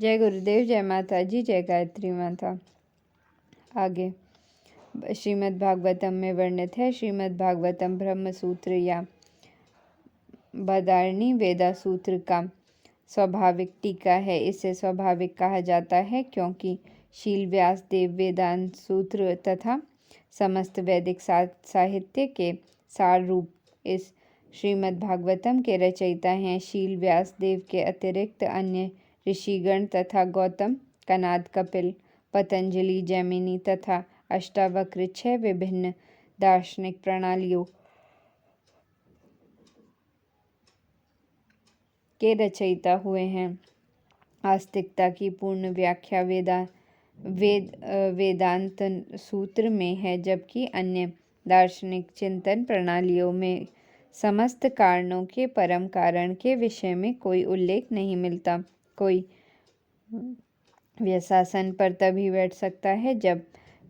जय गुरुदेव, जय माता जी, जय गायत्री माता। आगे श्रीमद् भागवतम में वर्णित है। श्रीमद् भागवतम ब्रह्म सूत्र या बदारणी वेदा सूत्र का स्वाभाविक टीका है। इसे स्वाभाविक कहा जाता है क्योंकि शील व्यास देव वेदांत सूत्र तथा समस्त वैदिक साहित्य के सार रूप इस श्रीमद् भागवतम के रचयिता हैं। शील व्यास देव के अतिरिक्त अन्य ऋषिगण तथा गौतम, कनाद, कपिल, पतंजलि, जैमिनी तथा अष्टावक्र 6 विभिन्न दार्शनिक प्रणालियों के रचयिता हुए हैं। आस्तिकता की पूर्ण व्याख्या वेदांत सूत्र में है, जबकि अन्य दार्शनिक चिंतन प्रणालियों में समस्त कारणों के परम कारण के विषय में कोई उल्लेख नहीं मिलता। कोई व्यसासन पर तभी बैठ सकता है जब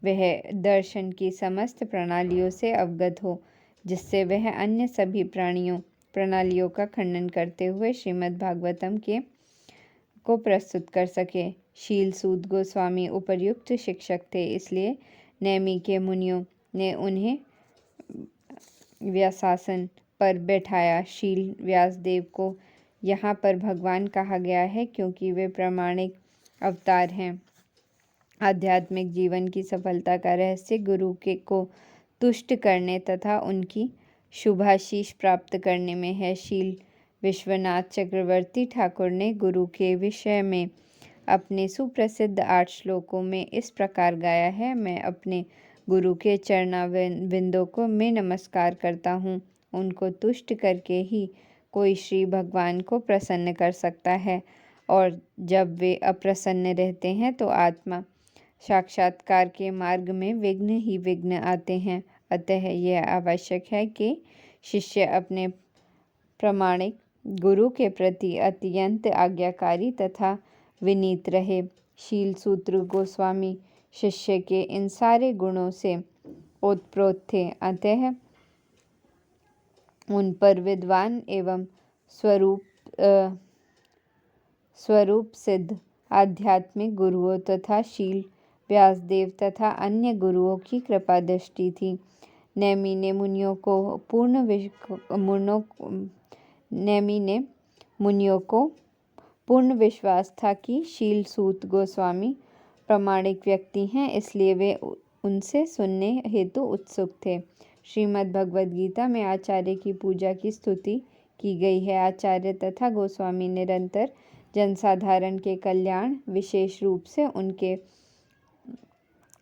वह दर्शन की समस्त प्रणालियों से अवगत हो, जिससे वह अन्य सभी प्रणालियों का खंडन करते हुए श्रीमद् भागवतम को प्रस्तुत कर सके। शील सूत गोस्वामी उपर्युक्त शिक्षक थे, इसलिए नैमी के मुनियों ने उन्हें व्यासासन पर बैठाया। शील व्यासदेव को यहाँ पर भगवान कहा गया है क्योंकि वे प्रामाणिक अवतार हैं। आध्यात्मिक जीवन की सफलता का रहस्य गुरु को तुष्ट करने तथा उनकी शुभाशीष प्राप्त करने में है। शील विश्वनाथ चक्रवर्ती ठाकुर ने गुरु के विषय में अपने सुप्रसिद्ध 8 श्लोकों में इस प्रकार गाया है। मैं अपने गुरु के चरणाविंदों को मैं नमस्कार करता हूँ। उनको तुष्ट करके ही कोई श्री भगवान को प्रसन्न कर सकता है, और जब वे अप्रसन्न रहते हैं तो आत्मा साक्षात्कार के मार्ग में विघ्न ही विघ्न आते हैं। अतः यह आवश्यक है कि शिष्य अपने प्रामाणिक गुरु के प्रति अत्यंत आज्ञाकारी तथा विनीत रहे। शील सूत्र गोस्वामी शिष्य के इन सारे गुणों से ओतप्रोत थे, अतः उन पर विद्वान एवं स्वरूप सिद्ध आध्यात्मिक गुरुओं तथा शील व्यासदेव तथा अन्य गुरुओं की कृपा दृष्टि थी। नैमी ने मुनियों को पूर्ण विश्वास था कि शील सूत गोस्वामी प्रामाणिक व्यक्ति हैं, इसलिए वे उनसे सुनने हेतु उत्सुक थे। श्रीमद् भगवद गीता में आचार्य की पूजा की स्तुति की गई है। आचार्य तथा गोस्वामी निरंतर जनसाधारण के कल्याण, विशेष रूप से उनके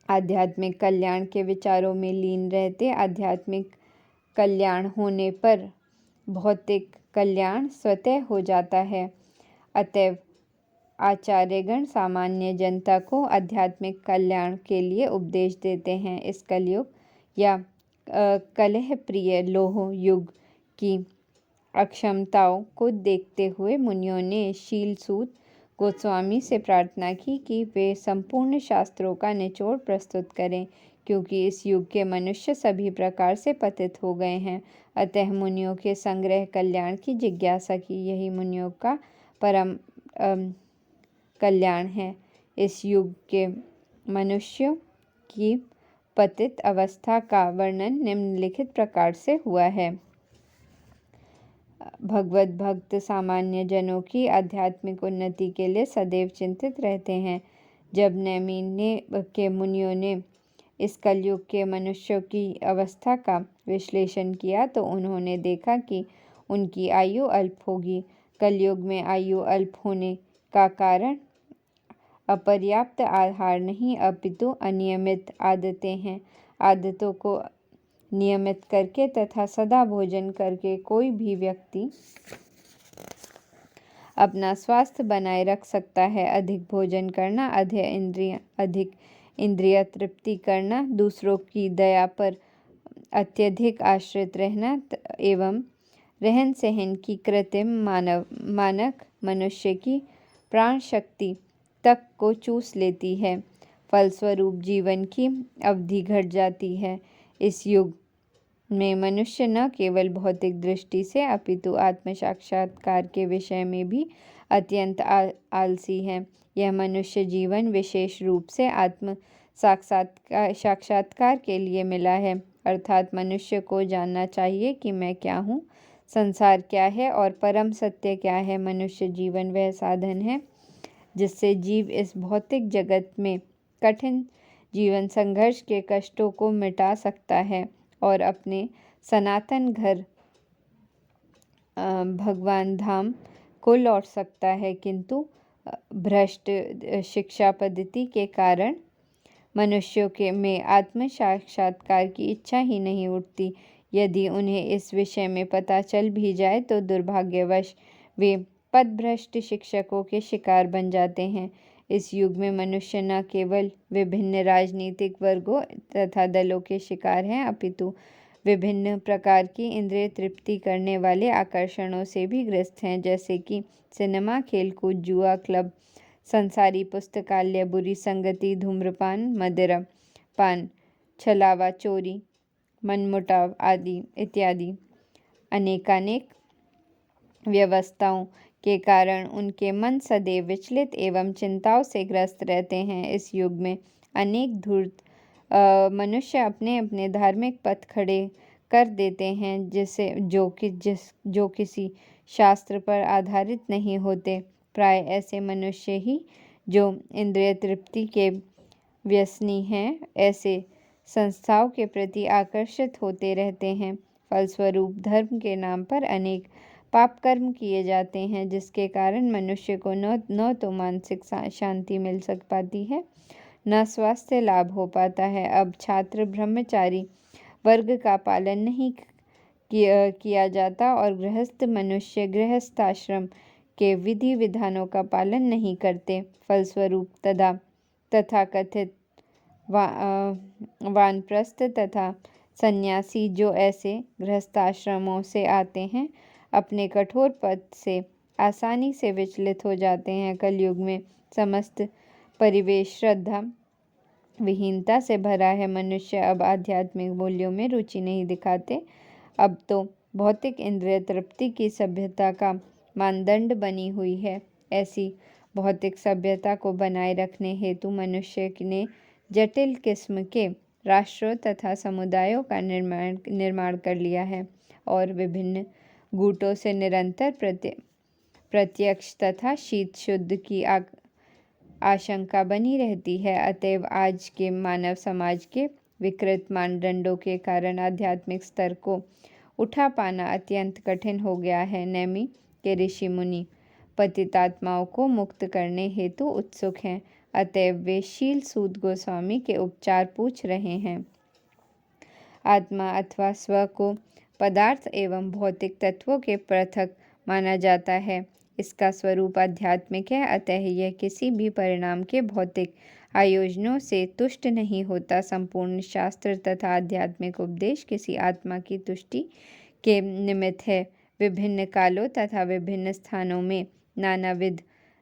आध्यात्मिक कल्याण के विचारों में लीन रहते। आध्यात्मिक कल्याण होने पर भौतिक कल्याण स्वतः हो जाता है। अतएव आचार्यगण सामान्य जनता को आध्यात्मिक कल्याण के लिए उपदेश देते हैं। इस कलयुग या कलह प्रिय लोह युग की अक्षमताओं को देखते हुए मुनियों ने शील सूत गोस्वामी से प्रार्थना की कि वे संपूर्ण शास्त्रों का निचोड़ प्रस्तुत करें, क्योंकि इस युग के मनुष्य सभी प्रकार से पतित हो गए हैं। अतः मुनियों के संग्रह कल्याण की जिज्ञासा की, यही मुनियों का परम कल्याण है। इस युग के मनुष्यों की पतित अवस्था का वर्णन निम्नलिखित प्रकार से हुआ है। भगवत भक्त सामान्य जनों की आध्यात्मिक उन्नति के लिए सदैव चिंतित रहते हैं। जब नैमी के मुनियों ने इस कलयुग के मनुष्यों की अवस्था का विश्लेषण किया तो उन्होंने देखा कि उनकी आयु अल्प होगी। कलयुग में आयु अल्प होने का कारण अपर्याप्त आहार नहीं, अपितु अनियमित आदतें हैं। आदतों को नियमित करके तथा सदा भोजन करके कोई भी व्यक्ति अपना स्वास्थ्य बनाए रख सकता है। अधिक भोजन करना, अधिक इंद्रिय तृप्ति करना, दूसरों की दया पर अत्यधिक आश्रित रहना एवं रहन सहन की कृत्रिम मानक मनुष्य की प्राण शक्ति तक को चूस लेती है। फलस्वरूप जीवन की अवधि घट जाती है। इस युग में मनुष्य न केवल भौतिक दृष्टि से अपितु आत्म साक्षात्कार के विषय में भी अत्यंत आलसी हैं। यह मनुष्य जीवन विशेष रूप से आत्म साक्षात्कार के लिए मिला है, अर्थात मनुष्य को जानना चाहिए कि मैं क्या हूँ, संसार क्या है और परम सत्य क्या है। मनुष्य जीवन वह साधन है जिससे जीव इस भौतिक जगत में कठिन जीवन संघर्ष के कष्टों को मिटा सकता है और अपने सनातन घर भगवान धाम को लौट सकता है। किंतु भ्रष्ट शिक्षा पद्धति के कारण मनुष्यों के में आत्म साक्षात्कार की इच्छा ही नहीं उठती। यदि उन्हें इस विषय में पता चल भी जाए तो दुर्भाग्यवश वे पथभ्रष्ट शिक्षकों के शिकार बन जाते हैं। इस युग में मनुष्य न केवल विभिन्न राजनीतिक वर्गों तथा दलों के शिकार हैं, अपितु विभिन्न प्रकार की इंद्रिय तृप्ति करने वाले आकर्षणों से भी ग्रस्त हैं, जैसे कि सिनेमा, खेलकूद, जुआ, क्लब, संसारी पुस्तकालय, बुरी संगति, धूम्रपान, मदिरा पान, छलावा, चोरी, मनमुटाव आदि इत्यादि। अनेकानेक व्यवस्थाओं के कारण उनके मन सदैव विचलित एवं चिंताओं से ग्रस्त रहते हैं। इस युग में अनेक धूर्त मनुष्य अपने अपने धार्मिक पथ खड़े कर देते हैं, जो किसी शास्त्र पर आधारित नहीं होते। प्राय ऐसे मनुष्य ही जो इंद्रिय तृप्ति के व्यसनी हैं, ऐसे संस्थाओं के प्रति आकर्षित होते रहते हैं। फलस्वरूप धर्म के नाम पर अनेक पाप कर्म किए जाते हैं, जिसके कारण मनुष्य को न तो मानसिक शांति मिल सक पाती है, न स्वास्थ्य लाभ हो पाता है। अब छात्र ब्रह्मचारी वर्ग का पालन नहीं किया जाता और गृहस्थ मनुष्य गृहस्थाश्रम के विधि विधानों का पालन नहीं करते। फलस्वरूप तथाकथित वानप्रस्थ तथा सन्यासी जो ऐसे गृहस्थाश्रमों से आते हैं, अपने कठोर पद से आसानी से विचलित हो जाते हैं। कलयुग में समस्त परिवेश श्रद्धा विहीनता से भरा है। मनुष्य अब आध्यात्मिक मूल्यों में रुचि नहीं दिखाते। अब तो भौतिक इंद्रिय तृप्ति की सभ्यता का मानदंड बनी हुई है। ऐसी भौतिक सभ्यता को बनाए रखने हेतु मनुष्य ने जटिल किस्म के राष्ट्रों तथा समुदायों का निर्माण कर लिया है और विभिन्न गुटों से निरंतर प्रत्यक्ष तथा शीत शुद्ध की आशंका बनी रहती है। अतएव आज के मानव समाज के विकृत मानदंडों के कारण आध्यात्मिक स्तर को उठा पाना अत्यंत कठिन हो गया है। नैमी के ऋषि मुनि पतितात्माओं को मुक्त करने हेतु उत्सुक हैं, अतएव वे शील सूत गोस्वामी के उपचार पूछ रहे हैं। आत्मा अथवा स्व को पदार्थ एवं भौतिक तत्वों के पृथक माना जाता है। इसका स्वरूप आध्यात्मिक है, अतः यह किसी भी परिणाम के भौतिक आयोजनों से तुष्ट नहीं होता। संपूर्ण शास्त्र तथा आध्यात्मिक उपदेश किसी आत्मा की तुष्टि के निमित्त है। विभिन्न कालों तथा विभिन्न स्थानों में नानाविध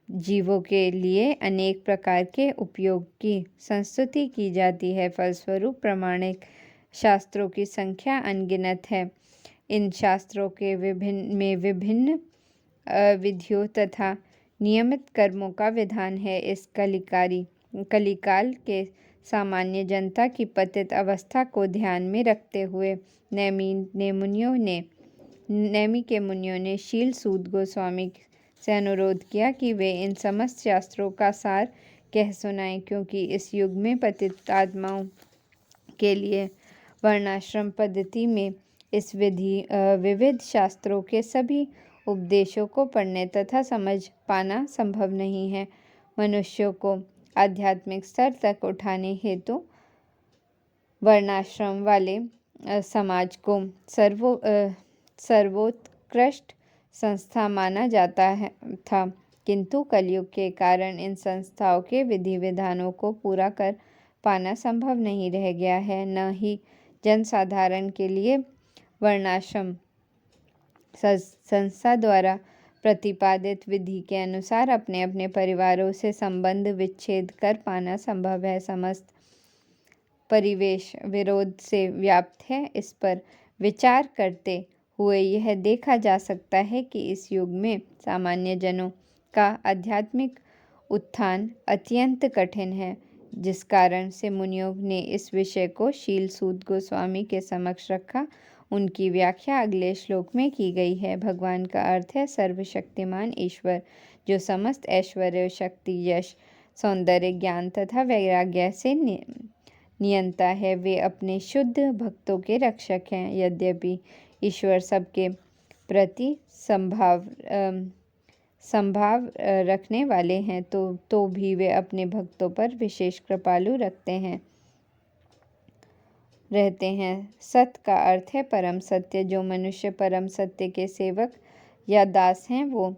जीवों के लिए अनेक प्रकार के उपयोग की संस्तुति की जाती है। फलस्वरूप प्रामाणिक शास्त्रों की संख्या अनगिनत है। इन शास्त्रों के विभिन्न विधियों तथा नियमित कर्मों का विधान है। इस कलिकाल के सामान्य जनता की पतित अवस्था को ध्यान में रखते हुए नैमी के मुनियों ने शील सूत गोस्वामी से अनुरोध किया कि वे इन समस्त शास्त्रों का सार कह सुनाएं, क्योंकि इस युग में पतित आत्माओं के लिए वर्णाश्रम पद्धति में इस विविध शास्त्रों के सभी उपदेशों को पढ़ने तथा समझ पाना संभव नहीं है। मनुष्यों को आध्यात्मिक स्तर तक उठाने हेतु वर्णाश्रम वाले समाज को सर्वोत्कृष्ट संस्था माना जाता था, किंतु कलयुग के कारण इन संस्थाओं के विधि विधानों को पूरा कर पाना संभव नहीं रह गया है। न ही जनसाधारण के लिए वर्णाश्रम संस्था द्वारा प्रतिपादित विधि के अनुसार अपने अपने परिवारों से संबंध विच्छेद कर पाना संभव है। समस्त परिवेश विरोध से व्याप्त है। इस पर विचार करते हुए यह देखा जा सकता है कि इस युग में सामान्य जनों का आध्यात्मिक उत्थान अत्यंत कठिन है, जिस कारण से मुनियों ने इस विषय को शील सूत गोस्वामी के समक्ष रखा। उनकी व्याख्या अगले श्लोक में की गई है। भगवान का अर्थ है सर्वशक्तिमान ईश्वर, जो समस्त ऐश्वर्य, शक्ति, यश, सौंदर्य, ज्ञान तथा वैराग्य से नियंता है। वे अपने शुद्ध भक्तों के रक्षक हैं। यद्यपि ईश्वर सबके प्रति संभाव रखने वाले हैं, तो भी वे अपने भक्तों पर विशेष कृपालु रहते हैं। सत का अर्थ है परम सत्य। जो मनुष्य परम सत्य के सेवक या दास हैं, वो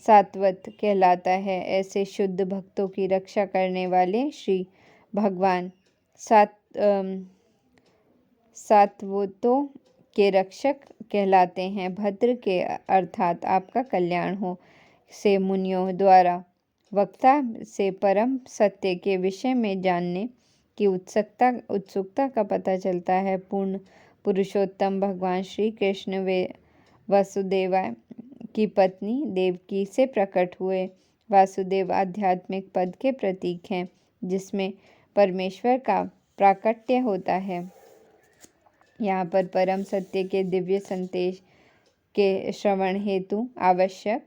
सात्वत कहलाता है। ऐसे शुद्ध भक्तों की रक्षा करने वाले श्री भगवान सात्वतों के रक्षक कहलाते हैं। भद्र के अर्थात आपका कल्याण हो से मुनियों द्वारा वक्ता से परम सत्य के विषय में जानने की उत्सुकता का पता चलता है। पूर्ण पुरुषोत्तम भगवान श्री कृष्ण वे वासुदेवा की पत्नी देवकी से प्रकट हुए। वासुदेव आध्यात्मिक पद के प्रतीक हैं, जिसमें परमेश्वर का प्राकट्य होता है। यहाँ पर परम सत्य के दिव्य संदेश के श्रवण हेतु आवश्यक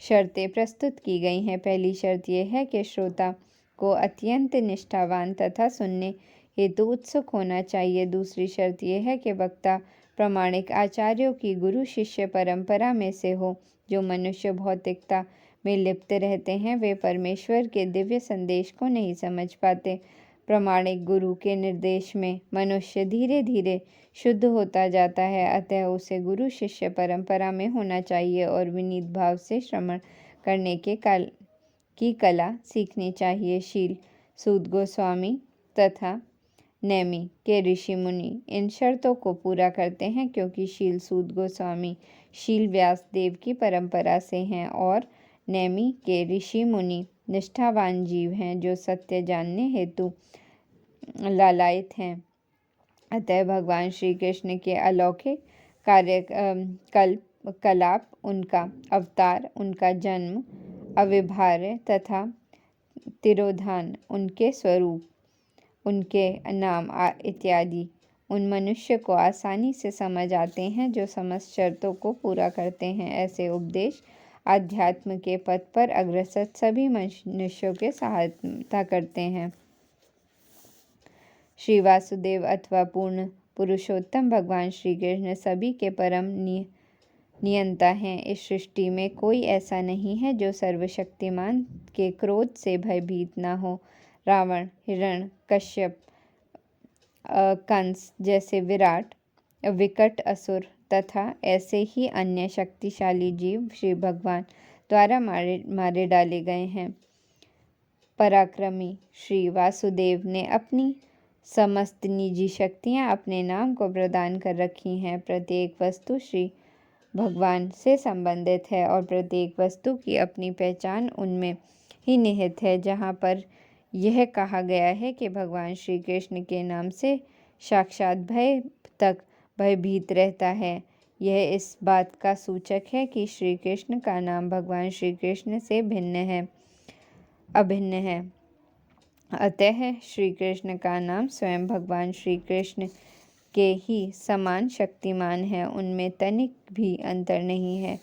शर्तें प्रस्तुत की गई हैं। पहली शर्त यह है कि श्रोता को अत्यंत निष्ठावान तथा सुनने हेतु उत्सुक होना चाहिए। दूसरी शर्त यह है कि वक्ता प्रामाणिक आचार्यों की गुरु शिष्य परंपरा में से हो। जो मनुष्य भौतिकता में लिप्त रहते हैं, वे परमेश्वर के दिव्य संदेश को नहीं समझ पाते। प्रामाणिक गुरु के निर्देश में मनुष्य धीरे धीरे शुद्ध होता जाता है, अतः उसे गुरु शिष्य परंपरा में होना चाहिए और विनीत भाव से श्रवण करने की कला सीखनी चाहिए। शील सूत गोस्वामी तथा नैमी के ऋषि मुनि इन शर्तों को पूरा करते हैं, क्योंकि शील सूत गोस्वामी शील व्यास देव की परंपरा से हैं और नैमी के ऋषि मुनि निष्ठावान जीव हैं, जो सत्य जानने हेतु लालायित हैं। अतः भगवान श्री कृष्ण के अलौकिक कलाप, उनका अवतार, उनका जन्म, अविभार्य तथा तिरोधान, उनके स्वरूप, उनके नाम इत्यादि उन मनुष्य को आसानी से समझ आते हैं जो समस्त शर्तों को पूरा करते हैं। ऐसे उपदेश आध्यात्म के पथ पर अग्रसर सभी मनुष्यों के सहायता करते हैं। श्री वासुदेव अथवा पूर्ण पुरुषोत्तम भगवान श्री कृष्ण सभी के परम नियंता हैं। इस सृष्टि में कोई ऐसा नहीं है जो सर्वशक्तिमान के क्रोध से भयभीत न हो। रावण, हिरण कश्यप, कंस जैसे विकट असुर तथा ऐसे ही अन्य शक्तिशाली जीव श्री भगवान द्वारा मारे डाले गए हैं। पराक्रमी श्री वासुदेव ने अपनी समस्त निजी शक्तियां अपने नाम को प्रदान कर रखी हैं। प्रत्येक वस्तु श्री भगवान से संबंधित है और प्रत्येक वस्तु की अपनी पहचान उनमें ही निहित है। जहाँ पर यह कहा गया है कि भगवान श्री कृष्ण के नाम से साक्षात भय तक भयभीत रहता है, यह इस बात का सूचक है कि श्री कृष्ण का नाम भगवान श्री कृष्ण से अभिन्न है। अतः श्री कृष्ण का नाम स्वयं भगवान श्री कृष्ण के ही समान शक्तिमान है, उनमें तनिक भी अंतर नहीं है।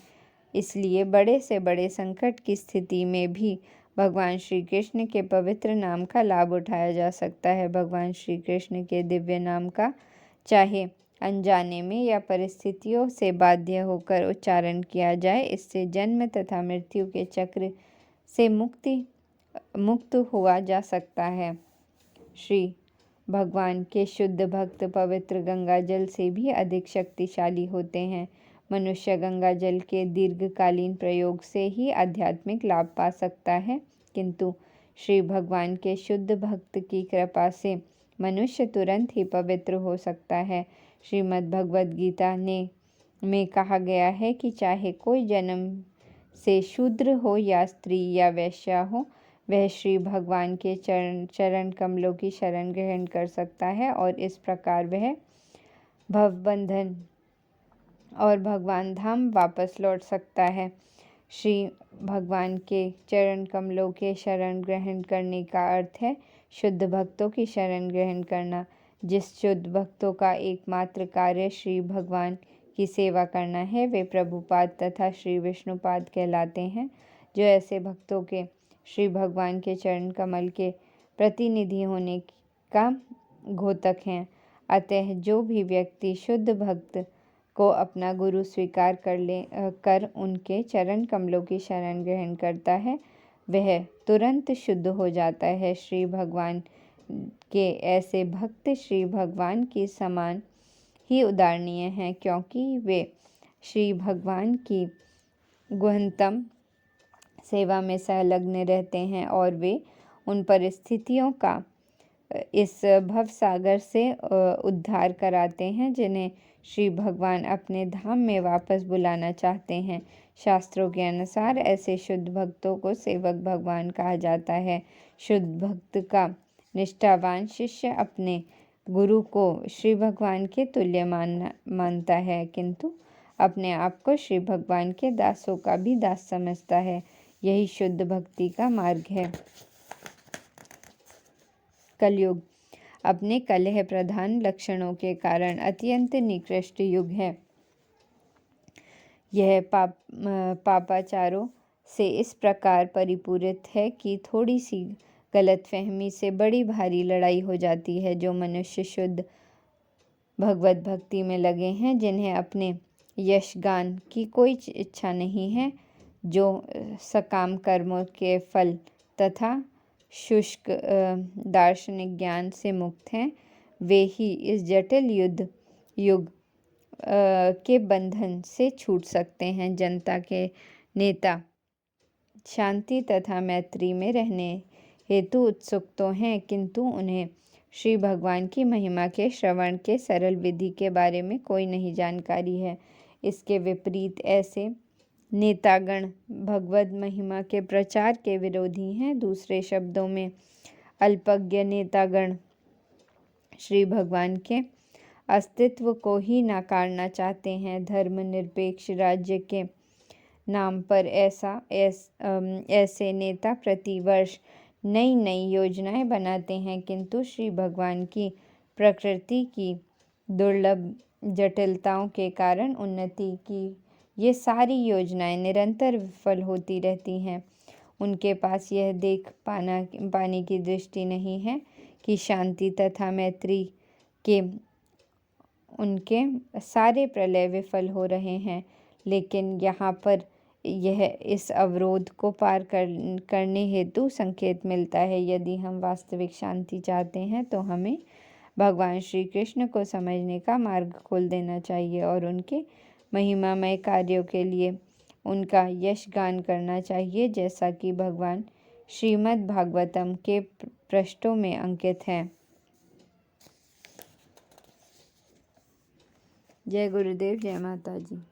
इसलिए बड़े से बड़े संकट की स्थिति में भी भगवान श्री कृष्ण के पवित्र नाम का लाभ उठाया जा सकता है। भगवान श्री कृष्ण के दिव्य नाम का चाहे अनजाने में या परिस्थितियों से बाध्य होकर उच्चारण किया जाए, इससे जन्म तथा मृत्यु के चक्र से मुक्त हुआ जा सकता है। श्री भगवान के शुद्ध भक्त पवित्र गंगा जल से भी अधिक शक्तिशाली होते हैं। मनुष्य गंगा जल के दीर्घकालीन प्रयोग से ही आध्यात्मिक लाभ पा सकता है, किंतु श्री भगवान के शुद्ध भक्त की कृपा से मनुष्य तुरंत ही पवित्र हो सकता है। श्रीमद् भगवद गीता में कहा गया है कि चाहे कोई जन्म से शूद्र हो या स्त्री या वैश्या हो, वह श्री भगवान के चरण कमलों की शरण ग्रहण कर सकता है और इस प्रकार वह भवबंधन और भगवान धाम वापस लौट सकता है। श्री भगवान के चरण कमलों के शरण ग्रहण करने का अर्थ है शुद्ध भक्तों की शरण ग्रहण करना। जिस शुद्ध भक्तों का एकमात्र कार्य श्री भगवान की सेवा करना है, वे प्रभुपाद तथा श्री विष्णुपाद कहलाते हैं। जो ऐसे भक्तों के श्री भगवान के चरण कमल के प्रतिनिधि होने का घोतक हैं। अतः जो भी व्यक्ति शुद्ध भक्त को अपना गुरु स्वीकार कर उनके चरण कमलों की शरण ग्रहण करता है, वह तुरंत शुद्ध हो जाता है। श्री भगवान के ऐसे भक्त श्री भगवान की समान ही उदाहरणीय हैं, क्योंकि वे श्री भगवान की गहनतम सेवा में संलग्न रहते हैं और वे उन परिस्थितियों का इस भवसागर से उद्धार कराते हैं जिन्हें श्री भगवान अपने धाम में वापस बुलाना चाहते हैं। शास्त्रों के अनुसार ऐसे शुद्ध भक्तों को सेवक भगवान कहा जाता है। शुद्ध भक्त का निष्ठावान शिष्य अपने गुरु को श्री भगवान के तुल्य मानता है, किंतु अपने आप को श्री भगवान के दासों का भी दास समझता है। यही शुद्ध भक्ति का मार्ग है। कलयुग अपने कलह प्रधान लक्षणों के कारण अत्यंत निकृष्ट युग है। यह पापाचारों से इस प्रकार परिपूरित है कि थोड़ी सी गलतफहमी से बड़ी भारी लड़ाई हो जाती है। जो मनुष्य शुद्ध भगवत भक्ति में लगे हैं, जिन्हें अपने यशगान की कोई इच्छा नहीं है, जो सकाम कर्मों के फल तथा शुष्क दार्शनिक ज्ञान से मुक्त हैं, वे ही इस जटिल युग के बंधन से छूट सकते हैं। जनता के नेता शांति तथा मैत्री में रहने हेतु उत्सुक तो हैं, किंतु उन्हें श्री भगवान की महिमा के श्रवण के सरल विधि के बारे में कोई नहीं जानकारी है। इसके विपरीत ऐसे नेतागण भगवद महिमा के प्रचार के विरोधी हैं। दूसरे शब्दों में अल्पज्ञ नेतागण श्री भगवान के अस्तित्व को ही नकारना चाहते हैं। धर्मनिरपेक्ष राज्य के नाम पर ऐसे नेता प्रतिवर्ष नई नई योजनाएं बनाते हैं, किंतु श्री भगवान की प्रकृति की दुर्लभ जटिलताओं के कारण उन्नति की ये सारी योजनाएं निरंतर विफल होती रहती हैं। उनके पास यह देख पाने की दृष्टि नहीं है कि शांति तथा मैत्री के उनके सारे प्रलय विफल हो रहे हैं। लेकिन यहाँ पर यह इस अवरोध को पार करने हेतु संकेत मिलता है। यदि हम वास्तविक शांति चाहते हैं तो हमें भगवान श्री कृष्ण को समझने का मार्ग खोल देना चाहिए और उनके महिमामय कार्यों के लिए उनका यशगान करना चाहिए, जैसा कि भगवान श्रीमद् भागवतम के पृष्ठों में अंकित है। जय गुरुदेव, जय माता जी।